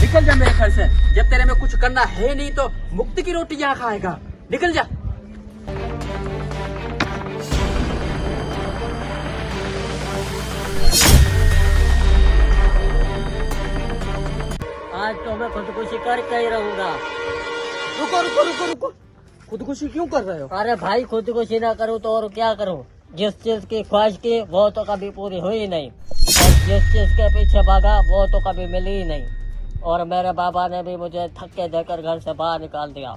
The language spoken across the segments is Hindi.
निकल जा मेरे घर से। जब तेरे में कुछ करना है नहीं तो मुक्ति की रोटी यहाँ खाएगा। निकल जा। आज तो मैं खुदकुशी करके ही रहूंगा। रुको रुको रुको रुको, खुदकुशी क्यों कर रहे हो? अरे भाई खुदकुशी ना करूँ तो और क्या करूँ? जिस चीज की ख्वाहिश की वो तो कभी पूरी हुई ही नहीं, और जिस चीज के पीछे भागा वो तो कभी मिली ही नहीं। और मेरे बाबा ने भी मुझे थक्के देकर घर से बाहर निकाल दिया।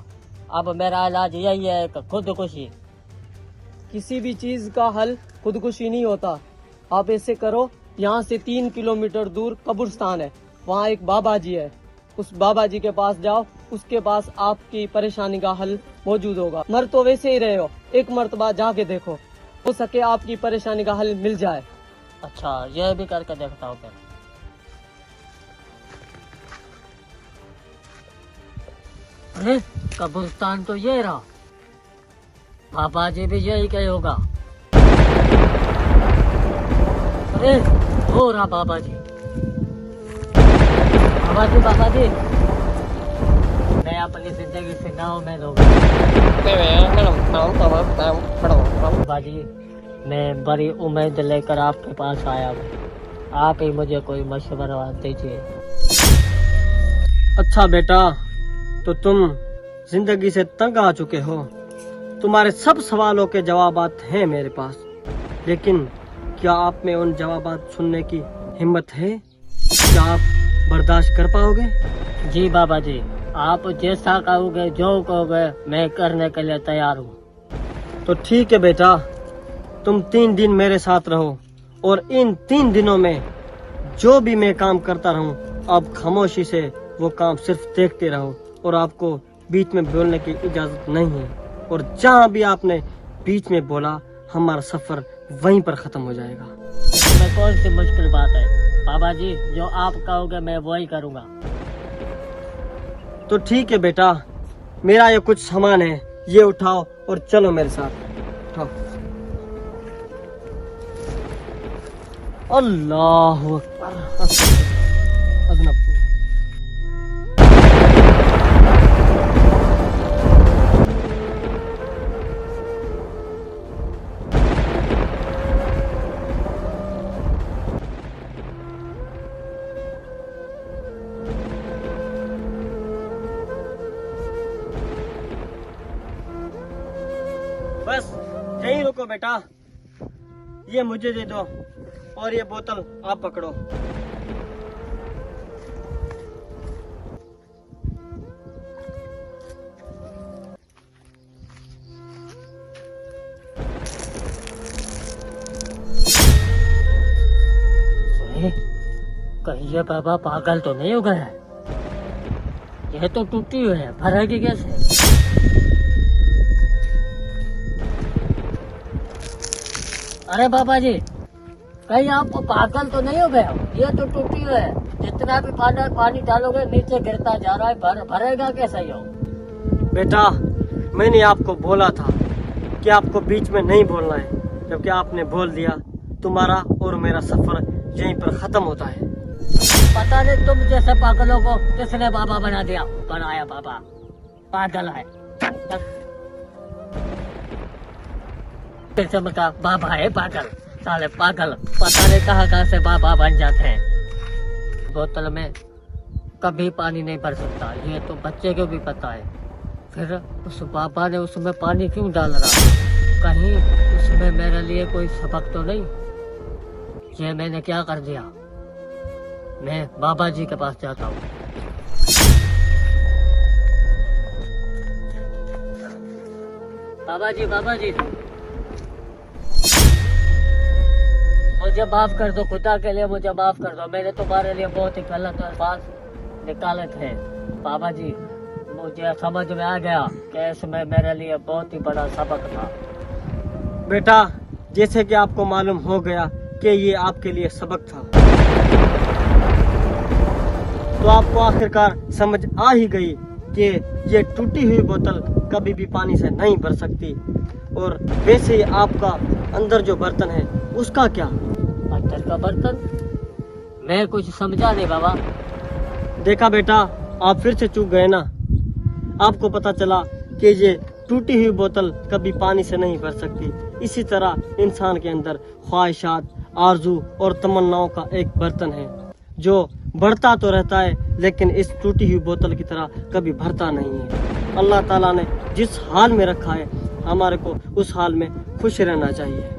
अब मेरा इलाज यही है कि खुदकुशी। किसी भी चीज का हल खुदकुशी नहीं होता। आप ऐसे करो, यहाँ से 3 किलोमीटर दूर कब्रिस्तान है, वहाँ एक बाबा जी है, उस बाबा जी के पास जाओ, उसके पास आपकी परेशानी का हल मौजूद होगा। मर तो वैसे ही रहे हो, एक मर्तबा जाके देखो, हो सके आपकी परेशानी का हल मिल जाए। अच्छा, यह भी करके देखता हूँ फिर। अरे कब्रिस्तान तो ये रहा, बाबा जी भी यही कहे होगा। अरे हो रहा बाबा जी। बाबा जी, बाबा जी, मैं अपनी जिंदगी से गाँव में लूंगा। बाबा जी, मैं बड़ी उम्मीद लेकर आपके पास आया हूँ, आप ही मुझे कोई मशवरा दीजिए। अच्छा बेटा, तो तुम जिंदगी से तंग आ चुके हो, तुम्हारे सब सवालों के जवाबात हैं मेरे पास, लेकिन क्या आप में उन जवाबात सुनने की हिम्मत है? क्या आप बर्दाश्त कर पाओगे? जी बाबा जी, आप जैसा कहोगे, जो कहोगे, मैं करने के लिए तैयार हूँ। तो ठीक है बेटा, तुम 3 दिन मेरे साथ रहो, और इन 3 दिनों में जो भी मैं काम करता रहूं, आप खामोशी से वो काम सिर्फ देखते रहो, और आपको बीच में बोलने की इजाजत नहीं है। और जहाँ भी आपने बीच में बोला, हमारा सफर वहीं पर खत्म हो जाएगा। इसमें कौन सी मुश्किल बात है बाबा जी? जो आप कहोगे मैं वही करूँगा। तो ठीक है बेटा, मेरा ये कुछ सामान है, ये उठाओ और चलो मेरे साथ। उठाओ। अल्लाह अकबर। बस यहीं रुको बेटा, ये मुझे दे दो और ये बोतल आप पकड़ो। कहीं ये बाबा पागल तो नहीं हो गया है? यह तो टूटी हुई है, भरेगी कैसे? अरे बाबा जी, कहीं आपको पागल तो नहीं हो गया? ये तो टूटी हुई है, जितना भी पानी डालोगे नीचे गिरता जा रहा है, भरेगा कैसे हो? बेटा, मैंने आपको बोला था कि आपको बीच में नहीं बोलना है, जबकि आपने बोल दिया। तुम्हारा और मेरा सफर यहीं पर खत्म होता है। पता नहीं तुम जैसे पागलों को किसने बाबा बना दिया। बनाया बाबा, पागल है। फिर से बता, बाबा है पागल, साले पागल, पता नहीं कहाँ से बाबा बन जाते हैं। बोतल में कभी पानी नहीं भर सकता, ये तो बच्चे को भी पता है। फिर उस बाबा ने उसमें पानी क्यों डाल रहा? कहीं उसमें मेरे लिए कोई सबक तो नहीं? ये मैंने क्या कर दिया? मैं बाबा जी के पास जाता हूँ। बाबा जी, बाबा जी, मुझे माफ कर दो, खुदा के लिए मुझे माफ कर दो। मैंने तुम्हारे लिए बहुत ही गलत अल्फाज निकाले थे बाबा जी। मुझे समझ में आ गया कि इसमें मेरे लिए बहुत ही बड़ा सबक था। बेटा, जैसे कि आपको मालूम हो गया कि ये आपके लिए सबक था, तो आपको आखिरकार समझ आ ही गई कि ये टूटी हुई बोतल कभी भी पानी से नहीं भर सकती। और वैसे ही आपका अंदर जो बर्तन है उसका क्या? अंदर का बर्तन? मैं कुछ समझा नहीं बाबा। देखा बेटा, आप फिर से चूक गए ना। आपको पता चला कि ये टूटी हुई बोतल कभी पानी से नहीं भर सकती। इसी तरह इंसान के अंदर ख्वाहिशात, आरजू और तमन्नाओं का एक बर्तन है जो बढ़ता तो रहता है लेकिन इस टूटी हुई बोतल की तरह कभी भरता नहीं है। अल्लाह ताला ने जिस हाल में रखा है हमारे को उस हाल में खुश रहना चाहिए।